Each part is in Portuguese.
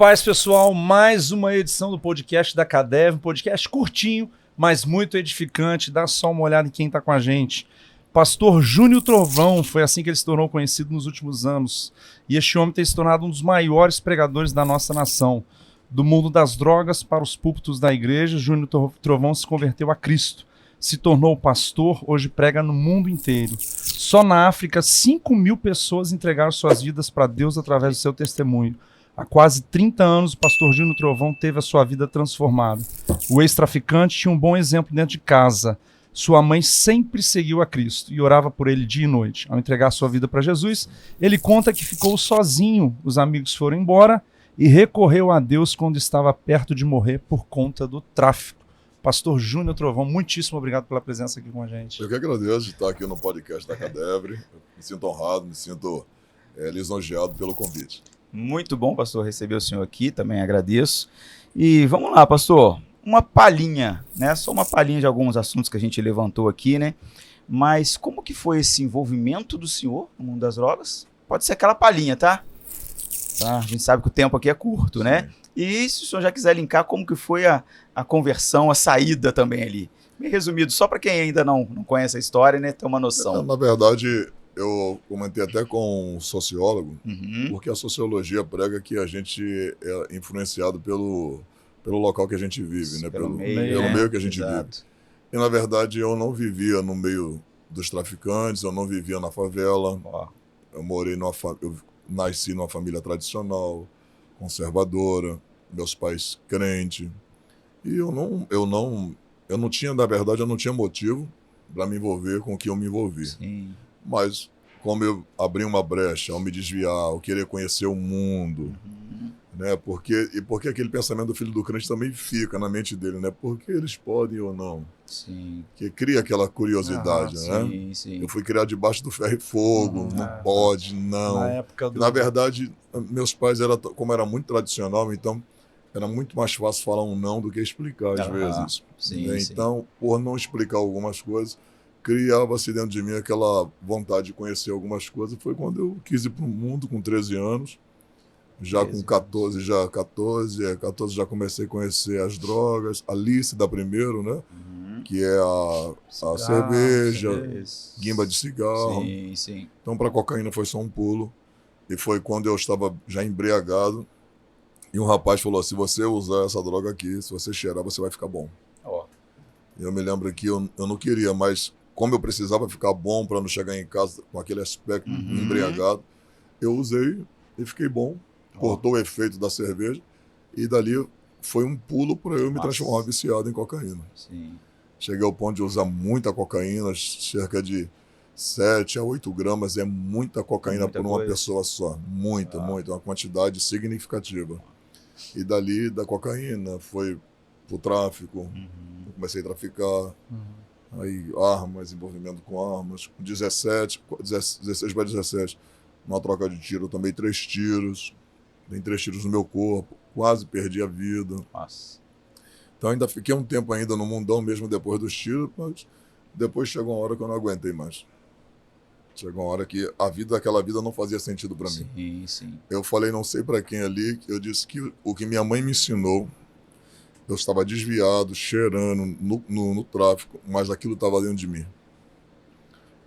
Paz, pessoal, mais uma edição do podcast da Cadev, um podcast curtinho, mas muito edificante. Dá só uma olhada em quem está com a gente. Pastor Júnior Trovão, foi assim que ele se tornou conhecido nos últimos anos. E este homem tem se tornado um dos maiores pregadores da nossa nação. Do mundo das drogas para os púlpitos da igreja, Júnior Trovão se converteu a Cristo. Se tornou pastor, hoje prega no mundo inteiro. Só na África, 5.000 pessoas entregaram suas vidas para Deus através do seu testemunho. Há quase 30 anos, o pastor Júnior Trovão teve a sua vida transformada. O ex-traficante tinha um bom exemplo dentro de casa. Sua mãe sempre seguiu a Cristo e orava por ele dia e noite. Ao entregar sua vida para Jesus, ele conta que ficou sozinho. Os amigos foram embora e recorreu a Deus quando estava perto de morrer por conta do tráfico. Pastor Júnior Trovão, muitíssimo obrigado pela presença aqui com a gente. Eu que agradeço de estar aqui no podcast da Cadev. Me sinto honrado, me sinto lisonjeado pelo convite. Muito bom, pastor, receber o senhor aqui, também agradeço. E vamos lá, pastor, uma palhinha, né? Só uma palhinha de alguns assuntos que a gente levantou aqui, né? Mas como que foi esse envolvimento do senhor no mundo das drogas? Pode ser aquela palhinha, tá? A gente sabe que o tempo aqui é curto, né? E se o senhor já quiser linkar, como que foi a conversão, a saída também ali? Bem resumido, só para quem ainda não conhece a história, né? Ter uma noção. Na verdade, eu comentei até com um sociólogo, porque a sociologia prega que a gente é influenciado pelo local que a gente vive, né? Pelo meio que a gente vive. E, na verdade, eu não vivia no meio dos traficantes, eu não vivia na favela. Eu nasci numa família tradicional, conservadora, meus pais crentes. E eu não tinha, na verdade, eu não tinha motivo para me envolver com o que eu me envolvi. Sim. Mas como eu abri uma brecha ao me desviar, ao querer conhecer o mundo, né? Porque aquele pensamento do filho do crente também fica na mente dele, né? Porque eles podem ou não. Sim. Que cria aquela curiosidade, né? Sim, sim. Eu fui criado debaixo do ferro e fogo, não pode, não. Na verdade, meus pais, como era muito tradicional, então era muito mais fácil falar um não do que explicar às vezes. Sim, né? sim. Então, por não explicar algumas coisas, criava-se dentro de mim aquela vontade de conhecer algumas coisas. Foi quando eu quis ir para o mundo com 13 anos. Já com 14 já comecei a conhecer as drogas, a lícita primeiro, né? Que é a cerveja, guimba de cigarro. Sim, sim. Então, para cocaína foi só um pulo. E foi quando eu estava já embriagado. E um rapaz falou: se você usar essa droga aqui, se você cheirar, você vai ficar bom. Eu me lembro que eu não queria, mas como eu precisava ficar bom para não chegar em casa com aquele aspecto embriagado, eu usei e fiquei bom. Cortou o efeito da cerveja e dali foi um pulo para eu me transformar viciado em cocaína. Sim. Cheguei ao ponto de usar muita cocaína, cerca de 7 a 8 gramas é muita cocaína por uma pessoa só. Muita, uma quantidade significativa. E dali, da cocaína, foi pro tráfico, eu comecei a traficar, aí armas, envolvimento com armas. Com 16 para 17, uma troca de tiro, eu tomei 3 tiros. Dei 3 tiros no meu corpo, quase perdi a vida. Nossa. Então ainda fiquei um tempo ainda no mundão mesmo depois dos tiros, mas depois chegou uma hora que eu não aguentei mais. Chegou uma hora que aquela vida não fazia sentido para mim. Sim, sim. Eu falei não sei para quem ali, eu disse que o que minha mãe me ensinou, eu estava desviado, cheirando no tráfico, mas aquilo estava dentro de mim.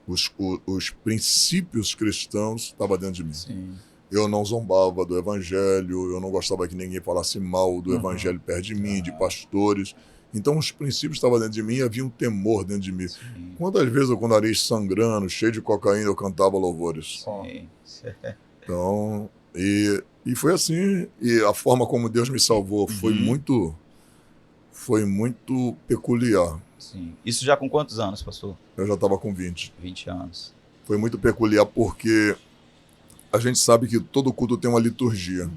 Os princípios cristãos estavam dentro de mim. Sim. Eu não zombava do evangelho, eu não gostava que ninguém falasse mal do evangelho perto de mim, de pastores. Então os princípios estavam dentro de mim e havia um temor dentro de mim. Sim. Quantas vezes eu com o nariz sangrando, cheio de cocaína, eu cantava louvores. Sim. Então, e foi assim, e a forma como Deus me salvou foi muito peculiar. Sim. Isso já com quantos anos, pastor? Eu já estava com 20. 20 anos. Foi muito peculiar porque a gente sabe que todo culto tem uma liturgia.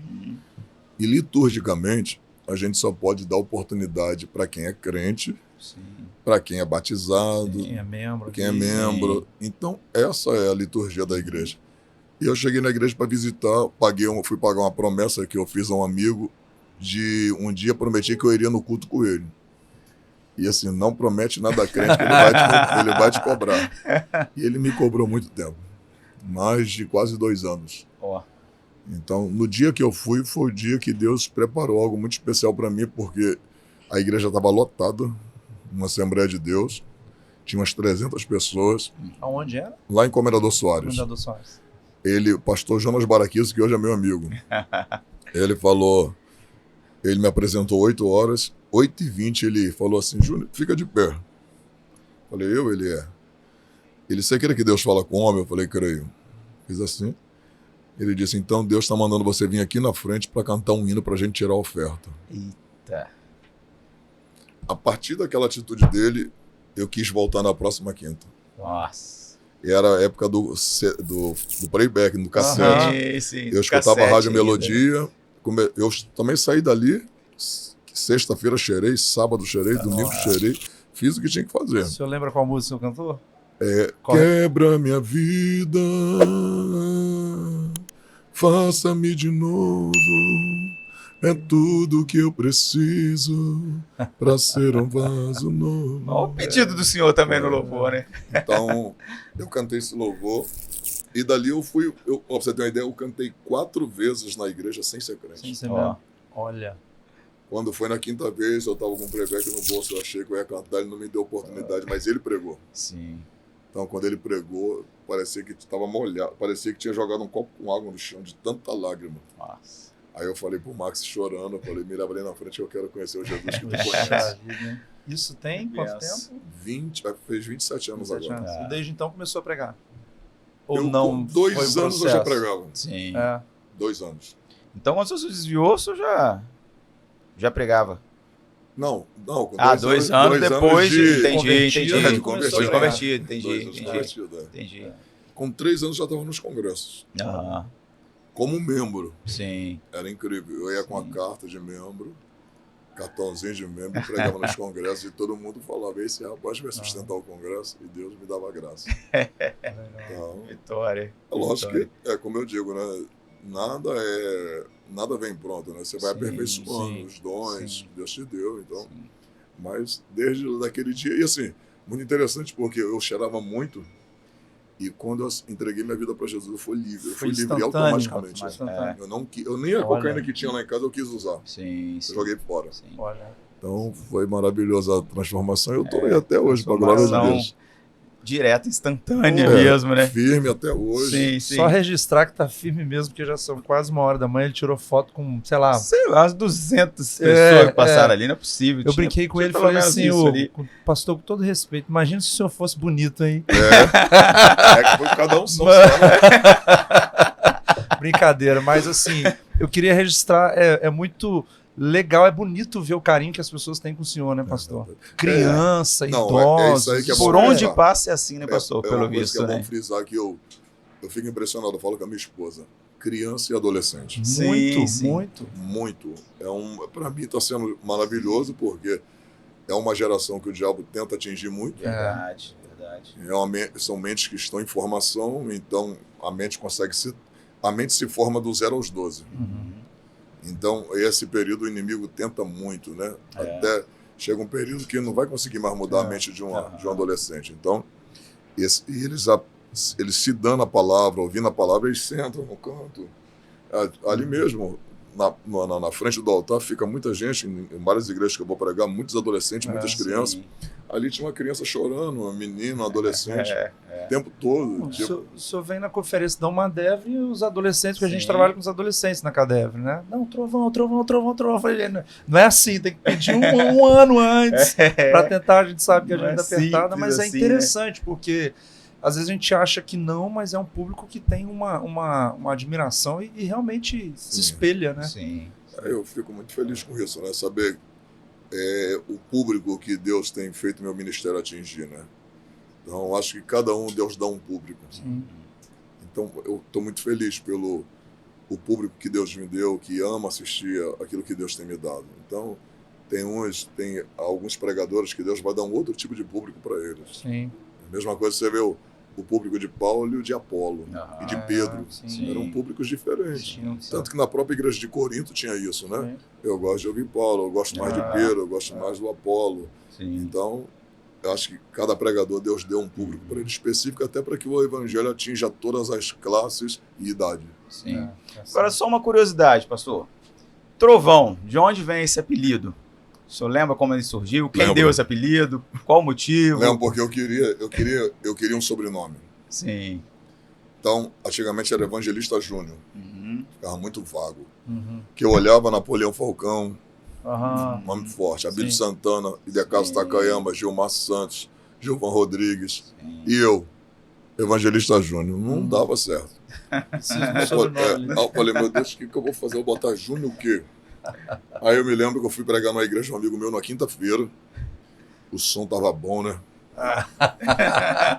E liturgicamente, a gente só pode dar oportunidade para quem é crente, para quem é batizado, quem é membro. Então, essa é a liturgia da igreja. E eu cheguei na igreja para visitar, fui pagar uma promessa que eu fiz a um amigo, de um dia prometi que eu iria no culto com ele. E assim, não promete nada crente que ele vai te cobrar. E ele me cobrou muito tempo. Mais de quase 2 anos. Então, no dia que eu fui, foi o dia que Deus preparou algo muito especial para mim, porque a igreja estava lotada, uma Assembleia de Deus, tinha umas 300 pessoas. Aonde era? Lá em Comendador Soares. Comendador Soares. Ele, o pastor Jonas Baraquias, que hoje é meu amigo, ele falou, ele me apresentou 8 horas, 8h20 ele falou assim, Júnior, fica de pé. Falei, ele é. Ele, você crê que Deus fala com o homem? Eu falei, creio. Fiz assim. Ele disse, então Deus está mandando você vir aqui na frente para cantar um hino para a gente tirar a oferta. Eita. A partir daquela atitude dele, eu quis voltar na próxima quinta. Nossa. E era a época do playback, do cassete. Sim, eu escutava a Rádio Melodia. Eu também saí dali. Sexta-feira cheirei, sábado cheirei, domingo cheirei. Fiz o que tinha que fazer. O senhor lembra qual música o senhor cantou? Quebra minha vida, faça-me de novo, é tudo que eu preciso para ser um vaso novo. Olha o pedido do senhor também no louvor, né? Então, eu cantei esse louvor e dali eu fui, pra você ter uma ideia, eu cantei 4 vezes na igreja sem ser crente. Sem ser mesmo. Olha. Quando foi na quinta vez, eu estava com um playback no bolso, eu achei que eu ia cantar, ele não me deu oportunidade, mas ele pregou. Sim. Então, quando ele pregou, parecia que estava molhado, parecia que tinha jogado um copo com água no chão, de tanta lágrima. Nossa. Aí eu falei pro Max chorando, eu falei, me leva ali na frente que eu quero conhecer o Jesus que tu conhece. Isso tem quanto tempo? Fez 27 anos agora. E desde então começou a pregar? Ou Eu, não? Com 2 anos eu já pregava. Sim. 2 anos. Então, quando você se desviou, você já pregava? Não, com 2 anos depois, entendi. De convertido. Entendi. Com 3 anos já estava nos congressos. Como membro. Sim. Era incrível. Eu ia com a carta de membro, cartãozinho de membro, pregava nos congressos e todo mundo falava, esse rapaz vai sustentar o congresso, e Deus me dava graça. Então, Vitória. É lógico que, como eu digo, né? Nada vem pronto, né? Você vai aperfeiçoando os dons que Deus te deu, então. Mas desde daquele dia, e assim, muito interessante porque eu cheirava muito e quando eu entreguei minha vida para Jesus, eu fui livre. Eu fui livre automaticamente. Eu nem a cocaína que tinha lá em casa eu quis usar. Sim. Joguei fora. Sim. Então foi maravilhosa a transformação e eu estou aí até hoje, para a glória de Deus. Direta, instantânea mesmo, né? Firme até hoje. Sim. Só registrar que tá firme mesmo, porque já são quase 1h da manhã, ele tirou foto com, sei lá, umas 200 pessoas que passaram ali, não é possível. Eu brinquei com ele e falei assim, pastor, com todo respeito, imagina se o senhor fosse bonito, hein? Que foi cada um só. Brincadeira, mas assim, eu queria registrar, é muito legal, é bonito ver o carinho que as pessoas têm com o senhor, né, pastor? Criança, idosos. Que é por onde passa é assim, né, pastor? Pelo visto, é bom frisar que eu fico impressionado, eu falo com a minha esposa. Criança e adolescente. Muito. Para mim está sendo maravilhoso, porque é uma geração que o diabo tenta atingir muito. Verdade. São mentes que estão em formação, então a mente se forma do 0 aos 12. Então, esse período o inimigo tenta muito, né? Até chega um período que não vai conseguir mais mudar a mente de um adolescente. Então, eles se dando a palavra, ouvindo a palavra, eles sentam no canto. Ali mesmo, na frente do altar, fica muita gente, em várias igrejas que eu vou pregar, muitos adolescentes, muitas crianças. Sim. Ali tinha uma criança chorando, um menino, um adolescente, o tempo todo. O senhor vem na conferência da Umadev e os adolescentes, porque a gente trabalha com os adolescentes na Cadev, né? Não, trovão. Eu falei, não é assim, tem que pedir um ano antes para tentar, a gente sabe que a gente é apertada, mas é interessante, porque às vezes a gente acha que não, mas é um público que tem uma admiração e realmente se espelha, né? Sim. Eu fico muito feliz com isso, né? Saber o público que Deus tem feito meu ministério atingir, né? Então, acho que cada um, Deus dá um público. Então, eu estou muito feliz pelo público que Deus me deu, que ama assistir aquilo que Deus tem me dado. Então, tem alguns pregadores que Deus vai dar um outro tipo de público para eles. Sim. A mesma coisa você vê o público de Paulo e o de Apolo, e de Pedro. Eram públicos diferentes. Tanto que na própria igreja de Corinto tinha isso, né? Eu gosto de ouvir Paulo, eu gosto mais de Pedro, eu gosto mais do Apolo. Então, eu acho que cada pregador, Deus deu um público para ele específico, até para que o evangelho atinja todas as classes e idade. Sim. Agora, só uma curiosidade, pastor. Trovão, de onde vem esse apelido? O senhor lembra como ele surgiu? Quem deu esse apelido? Qual o motivo? Lembro, porque eu queria um sobrenome. Sim. Então, antigamente era Evangelista Júnior. Ficava muito vago. Que eu olhava Napoleão Falcão, nome forte, Abílio Santana, Idecaso Takayama, Gilmar Santos, Gilvan Rodrigues. E eu, Evangelista Júnior. Não dava certo. Eu falei, meu Deus, o que eu vou fazer? Eu vou botar Júnior o quê? Aí eu me lembro que eu fui pregar numa igreja, um amigo meu, na quinta-feira. O som tava bom, né?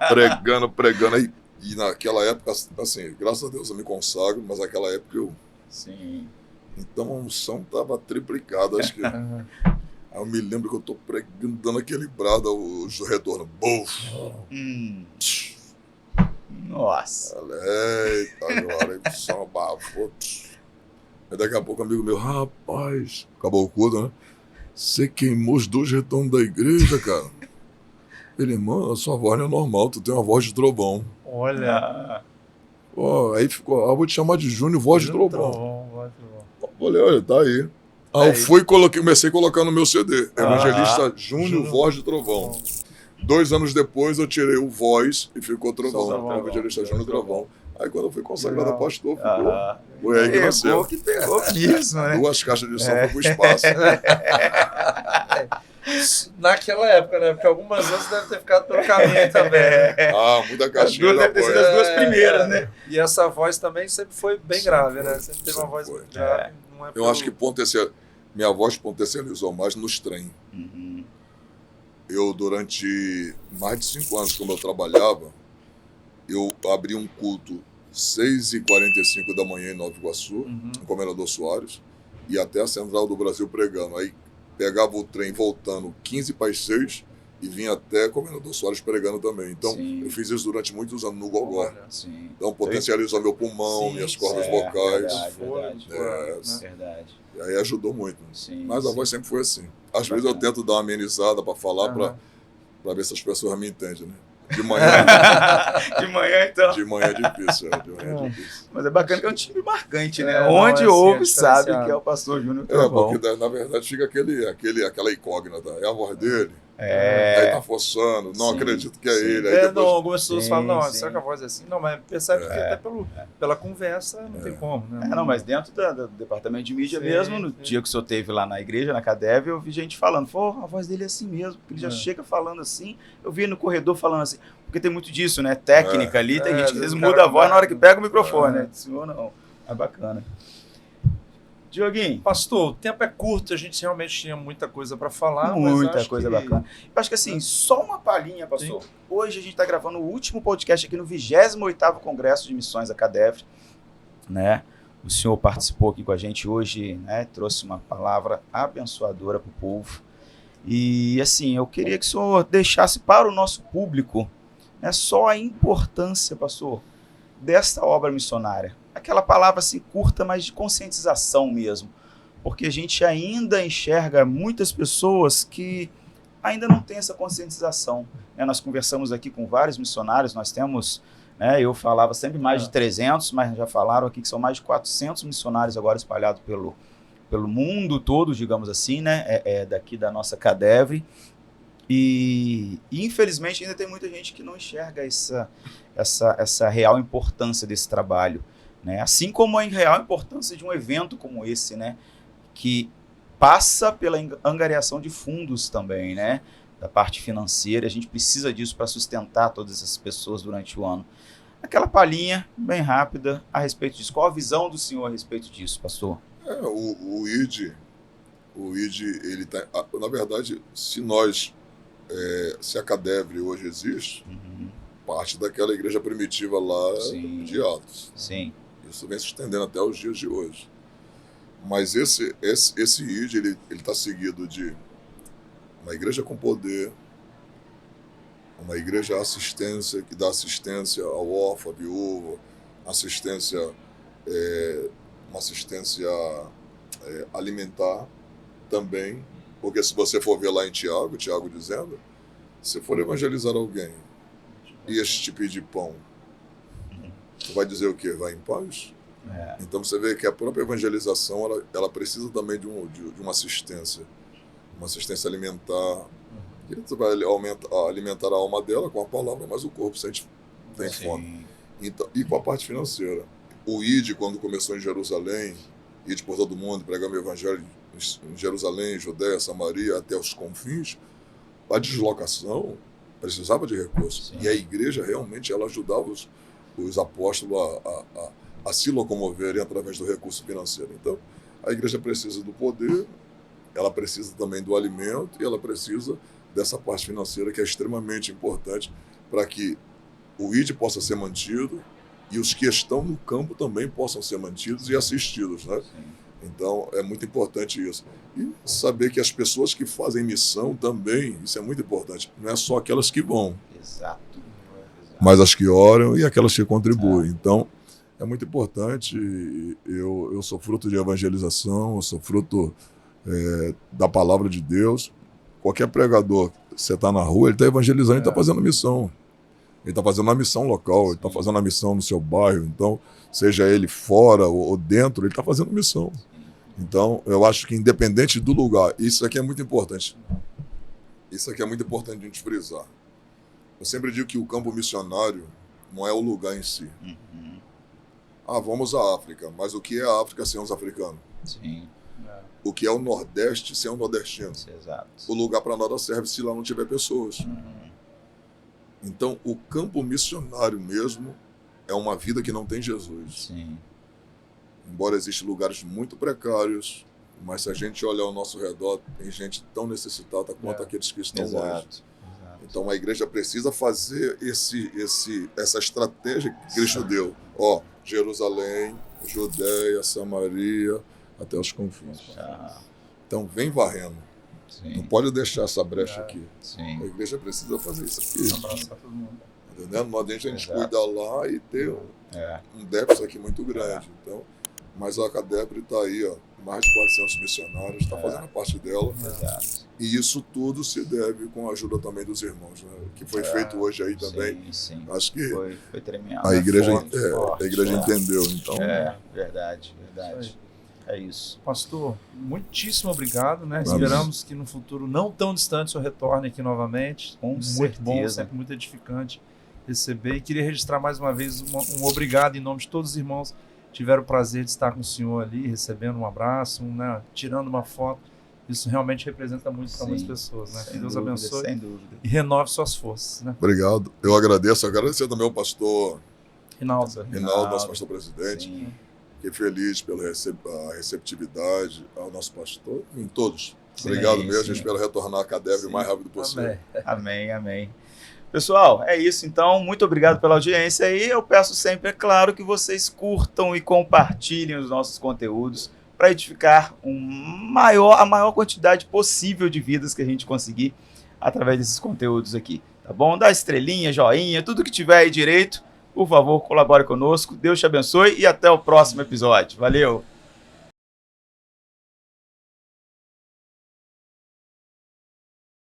Pregando. Aí, e naquela época, assim, graças a Deus eu me consagro, mas naquela época eu... Sim. Então o som tava triplicado, acho que... Aí eu me lembro que eu tô pregando, dando aquele brado, o retorno. Buf! Nossa! Eita, agora o som abafou. Aí daqui a pouco um amigo meu, rapaz, acabou o culto, né? Você queimou os 2 retornos da igreja, cara. Ele, mano, a sua voz não é normal, tu tem uma voz de trovão. Olha. Aí ficou, vou te chamar de Júnior, voz de trovão. Voz de trovão. Falei, olha, tá aí. Aí eu fui e comecei a colocar no meu CD, Evangelista Júnior, voz de trovão. 2 anos depois eu tirei o voz e ficou trovão, Evangelista Júnior Trovão. Aí quando eu fui consagrado a pastor, foi aí que nasceu. Que pegou mesmo, né? 2 caixas de som foi pro espaço. Naquela época, né? Porque algumas vezes deve ter ficado pelo caminho também. Muita caixinha. Deve ter sido as 2 primeiras, né? E essa voz também sempre foi bem grave, né? Sempre teve uma voz muito grave. Eu acho que minha voz potencializou mais nos trem. Eu, durante mais de 5 anos, como eu trabalhava, eu abri um culto 6h45 da manhã em Nova Iguaçu, no Comendador Soares, e até a Central do Brasil pregando. Aí pegava o trem voltando 15 para as 6 e vinha até Comendador Soares pregando também. Então, eu fiz isso durante muitos anos no Gogó. Então, potencializou meu pulmão, minhas cordas vocais. Verdade. E aí ajudou muito. Mas a voz sempre foi assim. Às vezes eu tento dar uma amenizada para falar, para ver se as pessoas me entendem, né? De manhã. De manhã, então. De manhã é difícil, de manhã é difícil. Mas é bacana que é um time marcante, né? Onde ouve, sabe que é o pastor Júnior Trovão. Porque na verdade fica aquela incógnita. É a voz dele? Aí tá forçando, não acredito que é ele. Aí depois... Não, algumas pessoas falam, será que a voz é assim? Não, mas percebe que até pela conversa não tem como, né? Não, mas dentro do departamento de mídia mesmo, no dia que o senhor teve lá na igreja, na Cadev, eu vi gente falando, a voz dele é assim mesmo, porque ele já chega falando assim, eu vi no corredor falando assim, porque tem muito disso, né? Técnica ali, tem gente que às vezes muda a voz na hora que pega o microfone, né? Senhor, não. É bacana. Dioguinho. Pastor, o tempo é curto, a gente realmente tinha muita coisa para falar. Muita coisa bacana. Eu acho que assim, só uma palhinha, pastor. Sim. Hoje a gente está gravando o último podcast aqui no 28º Congresso de Missões da Cadev, né? O senhor participou aqui com a gente hoje, né? Trouxe uma palavra abençoadora para o povo. E assim, eu queria que o senhor deixasse para o nosso público, né, só a importância, pastor, desta obra missionária. Aquela palavra assim curta, mas de conscientização mesmo, porque a gente ainda enxerga muitas pessoas que ainda não têm essa conscientização, né? Nós conversamos aqui com vários missionários, nós temos, né, eu falava sempre mais de 300, mas já falaram aqui que são mais de 400 missionários agora espalhados pelo mundo todo, digamos assim, né, daqui da nossa Cadev, e infelizmente ainda tem muita gente que não enxerga essa real importância desse trabalho. Né? Assim como a real importância de um evento como esse, né? Que passa pela angariação de fundos também, né? Da parte financeira, a gente precisa disso para sustentar todas essas pessoas durante o ano. Aquela palhinha bem rápida a respeito disso. Qual a visão do senhor a respeito disso, pastor? O ID, ele tá, na verdade, se a Cadev hoje existe, parte daquela igreja primitiva lá de Atos. Sim. Isso vem se estendendo até os dias de hoje. Mas esse ID, ele está seguido de uma igreja com poder, uma igreja assistência, que dá assistência ao órfão, à viúva, uma assistência alimentar também, porque se você for ver lá em Tiago dizendo Se for evangelizar alguém e este te pedir pão, tu vai dizer o quê? Vai em paz? Então você vê que a própria evangelização ela precisa também de uma assistência alimentar. E você vai alimentar a alma dela com a palavra, mas o corpo sente tem fome. Então, e com a parte financeira. O ID, quando começou em Jerusalém, ID por todo mundo, pregando o evangelho em Jerusalém, Judéia, Samaria, até os confins, a deslocação precisava de recursos. Sim. E a igreja realmente ela ajudava os apóstolos a se locomoverem através do recurso financeiro. Então, a igreja precisa do poder, ela precisa também do alimento e ela precisa dessa parte financeira que é extremamente importante para que o ID possa ser mantido e os que estão no campo também possam ser mantidos e assistidos, né? Sim. Então, é muito importante isso. E saber que as pessoas que fazem missão também, isso é muito importante, não é só aquelas que vão. Exato. Mas as que oram e aquelas que contribuem. Então, é muito importante. Eu sou fruto de evangelização, eu sou fruto da palavra de Deus. Qualquer pregador, você está na rua, ele está evangelizando, ele está fazendo missão. Ele está fazendo uma missão local, ele está fazendo uma missão no seu bairro. Então, seja ele fora ou dentro, ele está fazendo missão. Então, eu acho que independente do lugar, isso aqui é muito importante. Isso aqui é muito importante de a gente frisar. Eu sempre digo que o campo missionário não é o lugar em si. Uhum. Vamos à África, mas o que é a África sem os africanos? Sim. O que é o Nordeste sem o nordestino? Exato. O lugar para nada serve se lá não tiver pessoas. Uhum. Então, o campo missionário mesmo é uma vida que não tem Jesus. Sim. Embora existam lugares muito precários, mas se a gente olhar ao nosso redor, tem gente tão necessitada quanto aqueles que estão longe. Então, a igreja precisa fazer essa estratégia que Cristo deu. Jerusalém, Judéia, Samaria, até os confins. Então, vem varrendo. Sim. Não pode deixar essa brecha aqui. Sim. A igreja precisa fazer isso aqui. Abraçar todo mundo. Entendeu? Não adianta a gente cuidar lá e ter um déficit aqui muito grande. Então, mas a CADEPRE está aí, mais de 400 missionários, está fazendo a parte dela. E isso tudo se deve com a ajuda também dos irmãos, né? Que foi feito hoje aí também. Sim. Acho que foi tremendo. A igreja, forte, a igreja entendeu. Então, verdade. É isso. Pastor, muitíssimo obrigado, né? Esperamos que no futuro não tão distante o senhor retorne aqui novamente. Com certeza. Muito bom, sempre muito edificante receber. E queria registrar mais uma vez um obrigado em nome de todos os irmãos que tiveram o prazer de estar com o senhor ali, recebendo um abraço, né? Tirando uma foto. Isso realmente representa muito para muitas pessoas, né? Que Deus abençoe e renove suas forças, né? Obrigado. Eu agradeço. Agradecer também ao pastor Rinaldo, nosso pastor presidente. Sim. Fiquei feliz pela receptividade ao nosso pastor, em todos. Obrigado mesmo, a gente espera retornar a CADEPRE o mais rápido possível. Amém. Pessoal, é isso então, muito obrigado pela audiência e eu peço sempre, é claro, que vocês curtam e compartilhem os nossos conteúdos para edificar a maior quantidade possível de vidas que a gente conseguir através desses conteúdos aqui, tá bom? Dá estrelinha, joinha, tudo que tiver aí direito. Por favor, colabore conosco. Deus te abençoe e até o próximo episódio. Valeu!